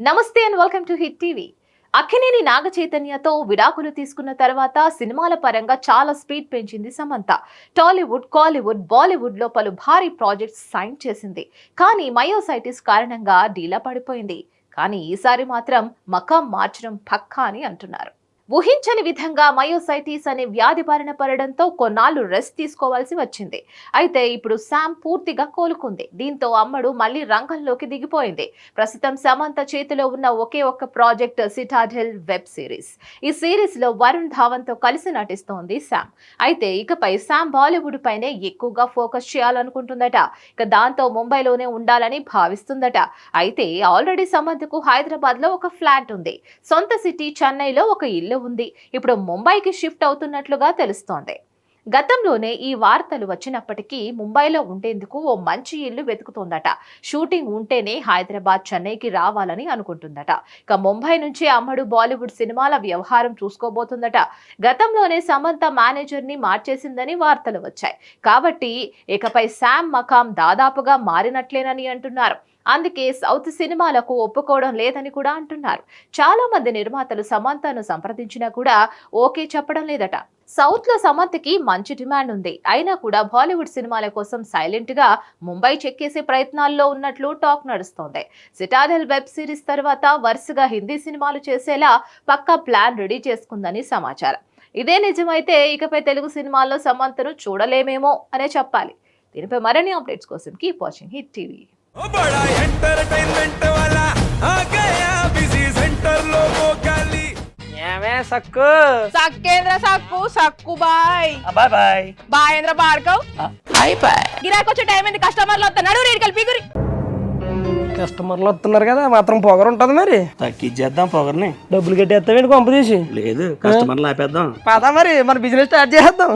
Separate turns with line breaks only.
నమస్తే and welcome to Hit TV. Akkineni Naga చైతన్యతో విడాకులు తీసుకున్న తర్వాత సినిమాల పరంగా చాలా స్పీడ్ పెంచింది సమంత. టాలీవుడ్, కాలీవుడ్, బాలీవుడ్ లో పలు భారీ ప్రాజెక్ట్స్ సైన్ చేసింది. కానీ మయోసైటిస్ కారణంగా డీలా పడిపోయింది. కానీ ఈసారి మాత్రం మకాం మార్చడం పక్కా అని అంటున్నారు. ఊహించని విధంగా మయోసైటిస్ అనే వ్యాధి బారిన పడడంతో కొన్నాళ్లు రెస్ట్ తీసుకోవాల్సి వచ్చింది. అయితే ఇప్పుడు శామ్ పూర్తిగా కోలుకుంది. దీంతో అమ్మడు మళ్లీ రంగంలోకి దిగిపోయింది. ప్రస్తుతం సమంత చేతిలో ఉన్న ఒకే ఒక్క ప్రాజెక్ట్ సిటాడెల్ వెబ్ సిరీస్. ఈ సిరీస్ లో వరుణ్ ధావన్ తో కలిసి నటిస్తోంది శామ్. అయితే ఇకపై శామ్ బాలీవుడ్ పైనే ఎక్కువగా ఫోకస్ చేయాలనుకుంటుందట. ఇక దాంతో ముంబైలోనే ఉండాలని భావిస్తుందట. అయితే ఆల్రెడీ సమంతకు హైదరాబాద్ లో ఒక ఫ్లాట్ ఉంది. సొంత సిటీ చెన్నైలో ఒక ఇల్లు ఉంది. ఇప్పుడు ముంబైకి షిఫ్ట్ అవుతున్నట్లుగా తెలుస్తోంది. గతంలోనే ఈ వార్తలు వచ్చినప్పటికీ ముంబైలో ఉండేందుకు ఓ మంచి ఇల్లు వెతుకుతోందట. షూటింగ్ ఉంటేనే హైదరాబాద్, చెన్నైకి రావాలని అనుకుంటుందట. ఇక ముంబై నుంచి అమ్మడు బాలీవుడ్ సినిమాల వ్యవహారం చూసుకోబోతుందట. గతంలోనే సమంత మేనేజర్ ని మార్చేసిందని వార్తలు వచ్చాయి. కాబట్టి ఇకపై శామ్ మకాం దాదాపుగా మారినట్లేనని అంటున్నారు. అందుకే సౌత్ సినిమాలకు ఒప్పుకోవడం లేదని కూడా అంటున్నారు. చాలా మంది నిర్మాతలు సమంతను సంప్రదించినా కూడా ఓకే చెప్పడం లేదట. సౌత్ లో సమంతకి మంచి డిమాండ్ ఉంది. అయినా కూడా బాలీవుడ్ సినిమాల కోసం సైలెంట్ గా ముంబై చెక్కేసే ప్రయత్నాల్లో ఉన్నట్లు టాక్ నడుస్తోంది. సిటాడెల్ వెబ్ సిరీస్ తర్వాత వరుసగా హిందీ సినిమాలు చేసేలా పక్కా ప్లాన్ రెడీ చేసుకుందని సమాచారం. ఇదే నిజమైతే ఇకపై తెలుగు సినిమాల్లో సమంతను చూడలేమేమో అనే చెప్పాలి. దీనిపై మరిన్ని అప్డేట్స్ కోసం కీప్ వాచింగ్ హిట్ టీవీ.
बड़ा एंटरटेनमेंट वाला आ गया बिजी सेंटर लोगों का ली
ఏమే సక్కు
సక్కేంద్ర సక్కు సక్కు బాయ్
బాయ్ బాయ్
బాయేంద్ర బార్కవ్
బాయ్ బాయ్
గిరాకి వచ్చే టైం ఏంది? కస్టమర్లు వస్తున్నాడు రేటు కలిపి గురి
కస్టమర్లు వస్తున్నారు కదా, మాత్రం పొగరు ఉంటది మరి.
తగ్గించేద్దాం పొగర్ని.
డబ్బులు కట్టేస్తావేంటి కొంప తీసి?
లేదు, కస్టమర్లు ఆపేద్దాం.
పదా మరి మన బిజినెస్ స్టార్ట్ చేద్దాం.